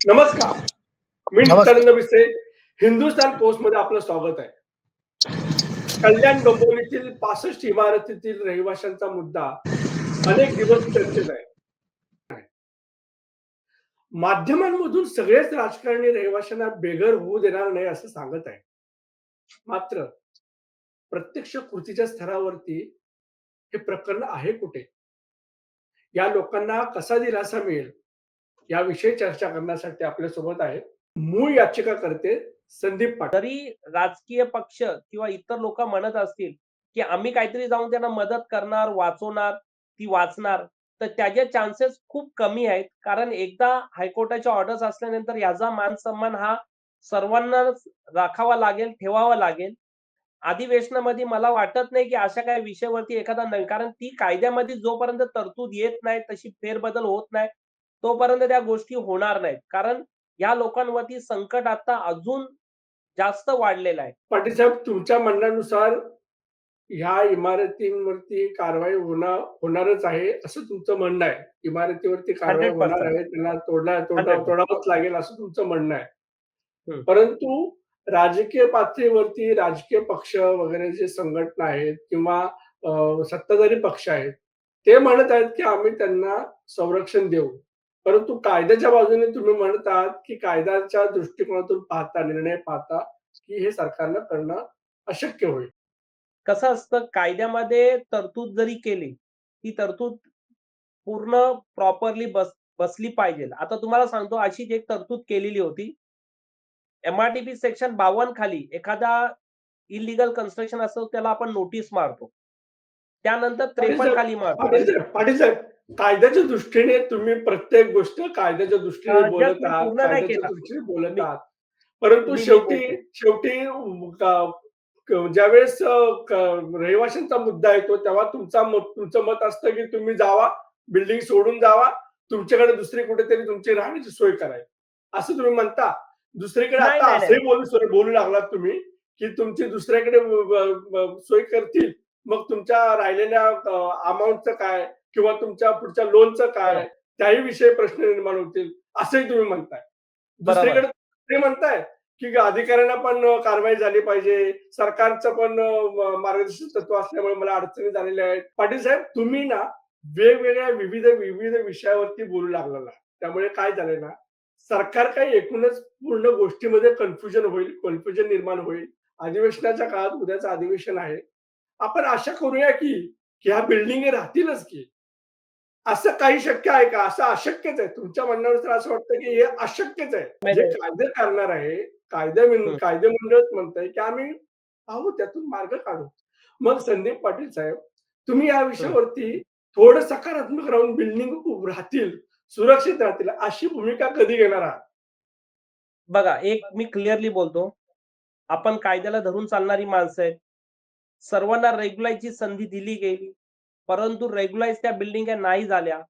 नमस्कार. मी नमस्कार. नित्यानंद मिश्रे. हिंदुस्थान पोस्टमध्ये आपलं स्वागत आहे. कल्याण डोंबिवलीतील 65 इमारतीतील रहिवाशांचा मुद्दा अनेक दिवस चर्चेत आहे. माध्यमांमधून सगळेच राजकारणी रहिवाशांना बेघर होऊ देणार नाही असं सांगत आहे. मात्र प्रत्यक्ष कृतीच्या स्तरावरती हे प्रकरण आहे कुठे? या लोकांना कसा दिलासा मिळेल? याविषयी चर्चा करण्यासाठी आपल्यासोबत आहेत मूळ याचिकाकर्ते संदीप पाटील. जरी राजकीय पक्ष किंवा इतर लोक म्हणत असतील, की आम्ही काहीतरी जाऊन त्यांना मदत करणार, वाचवणार, ती वाचणार, तर त्याचे चान्सेस खूप कमी आहेत. कारण एकदा हायकोर्टाच्या ऑर्डर्स असल्यानंतर याचा मान-सन्मान हा सर्वांनाच राखावा लागेल, ठेवावा लागेल. अधिवेशनामध्ये मला वाटत नाही, की अशा काही विषयावरती एखादा नाही, कारण ती कायद्यामध्ये जोपर्यंत तरतूद येत नाही, तशी फेरबदल होत नाही, तोपर्यंत त्या गोष्टी होणार नाहीत. कारण या लोकांवरती संकट आता अजून जास्त वाढलेला आहे. पाटील साहेब, तुमच्या म्हणण्यानुसार ह्या इमारतींवरती कारवाई होणारच आहे असं तुमचं म्हणणं आहे. इमारतीवरती कारवाई होणार 100% आहे, त्यांना तोडावंच लागेल असं तुमचं म्हणणं आहे. हं. परंतु राजकीय पातळीवरती राजकीय पक्ष वगैरे जे संघटना आहेत किंवा सत्ताधारी पक्ष आहेत, ते म्हणत आहेत की आम्ही त्यांना संरक्षण देऊ. परंतु कायद्याच्या बाजूने तुम्ही म्हणत आहात की कायद्याच्या दृष्टिकोनातून पाहता, निर्णय पाहता की हे सरकारला करणं अशक्य होईल. कसं असतं, कायद्यामध्ये तरतूद जरी केली, ती तरतूद पूर्ण प्रॉपरली बसली पाहिजे. आता तुम्हाला सांगतो, अशीच एक तरतूद केलेली होती. एम-आर-टी-पी सेक्शन 52 खाली एखादा इल्लीगल कन्स्ट्रक्शन असतो, त्याला आपण नोटीस मारतो. त्यानंतर 53 खाली मारतो. पाटील साहेब, कायद्याच्या दृष्टीने तुम्ही प्रत्येक गोष्ट कायद्याच्या दृष्टीने बोलत मी आहात, पूर्ण नाही कायद्याच्या केला. दृष्टीने बोलत मी आहात. परंतु मी शेवटी बोलतो. शेवटी ज्यावेळेस रहिवाशांचा मुद्दा येतो तेव्हा तुमचं मत असतं की तुम्ही जावा, बिल्डिंग सोडून जावा, तुमच्याकडे दुसरी कुठेतरी तुमची राहण्याची सोय करावी असं तुम्ही म्हणता. दुसरीकडे नाही, आता नाही, नाही. असंही बोलू लागलात तुम्ही की तुमची दुसऱ्याकडे सोय करतील, मग तुमच्या राहिलेल्या अमाऊंटचं काय किंवा तुमच्या पुढच्या लोनचं काय, त्याही विषयी प्रश्न निर्माण होतील असंही तुम्ही म्हणताय. बरोबर. दुसरीकडे ते म्हणताय की अधिकाऱ्यांना पण कारवाई झाली पाहिजे, सरकारचं पण मार्गदर्शक तत्व असल्यामुळे मला अडचणी झालेल्या आहेत. पाटील साहेब, तुम्ही ना वेगवेगळ्या विविध विषयावरती बोलू लागलेला. त्यामुळे काय झालंय ना, सरकार काही एकूणच पूर्ण गोष्टीमध्ये कन्फ्युजन निर्माण होईल. अधिवेशनाच्या काळात उद्याचं अधिवेशन आहे. आपण आशा करूया की ह्या बिल्डिंग राहतीलच की. असं काही शक्य आहे का? असं अशक्यच आहे. तुमच्या म्हणण्यानुसार असं वाटतं की हे अशक्यच आहे. जे कायदे करणार आहे, कायदे मंडळच म्हणतंय की आम्ही पाहू, त्यातून मार्ग काढू. मग संदीप पाटील साहेब, तुम्ही या विषयावरती थोडं सकारात्मक राहून बिल्डिंग राहतील, सुरक्षित राहतील अशी भूमिका कधी घेणार आहात? बघा, एक मी क्लिअरली बोलतो. आपण कायद्याला धरून चालणारी माणसं आहेत. सर्वांना रेग्युलाइजची संधी दिली गेली. परंतु रेग्युलाइज त्या बिल्डिंग नाही झाल्या.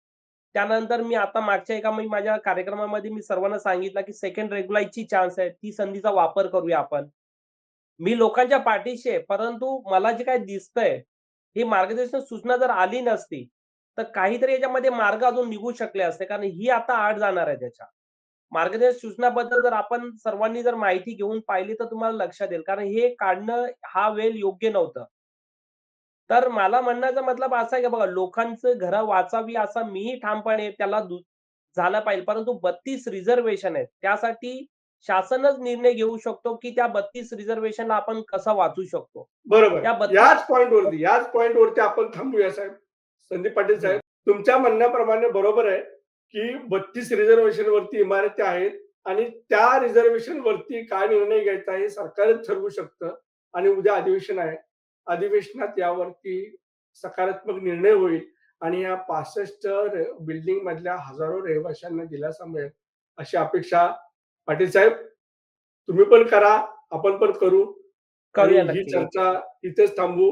त्यानंतर मी आता मागच्या माझ्या कार्यक्रमामध्ये मी सर्वांना सांगितलं, की सेकंड रेग्युलाइजची चान्स आहे. ती संधीचा वापर करूया आपण. मी लोकांच्या पाठीशी आहे. परंतु मला जे काही दिसतंय, ही मार्गदर्शक सूचना जर आली नसती, तर काहीतरी याच्यामध्ये मार्ग अजून निघू शकले असते. कारण ही आता आड जाणार आहे त्याच्या. मार्गदर्शक सूचनाबद्दल जर आपण सर्वांनी जर माहिती घेऊन पाहिली, तर तुम्हाला लक्षात येईल. कारण हे काढणं हा वेळ योग्य नव्हतं. तर मला म्हणण्याचा मतलब असा आहे, की बघा, लोकांचं घरं वाचावी असा मीही ठामपणे त्याला झालं पाहिजे. परंतु 32 रिझर्व्हेशन आहेत. त्यासाठी शासनच निर्णय घेऊ शकतो, की त्या 32 रिझर्व्हेशनला आपण कसं वाचू शकतो. बरोबर. त्या 32 याच पॉइंटवरती आपण थांबूया साहेब. संदीप पाटील साहेब, तुमच्या म्हणण्याप्रमाणे बरोबर आहे, की 32 रिझर्व्हेशन वरती इमारती आहेत आणि त्या रिझर्व्हेशन वरती काय निर्णय घ्यायचा हे सरकारच ठरवू शकतं आणि उद्या अधिवेशन आहे. अधिवेशनात यावरती सकारात्मक निर्णय होईल आणि या 65 बिल्डिंग मधल्या हजारो रहिवाशांना दिलासा मिळेल अशी अपेक्षा. पाटील साहेब, तुम्ही पण करा, आपण पण करू आणि करूया ही नक्की. चर्चा इथेच थांबवू.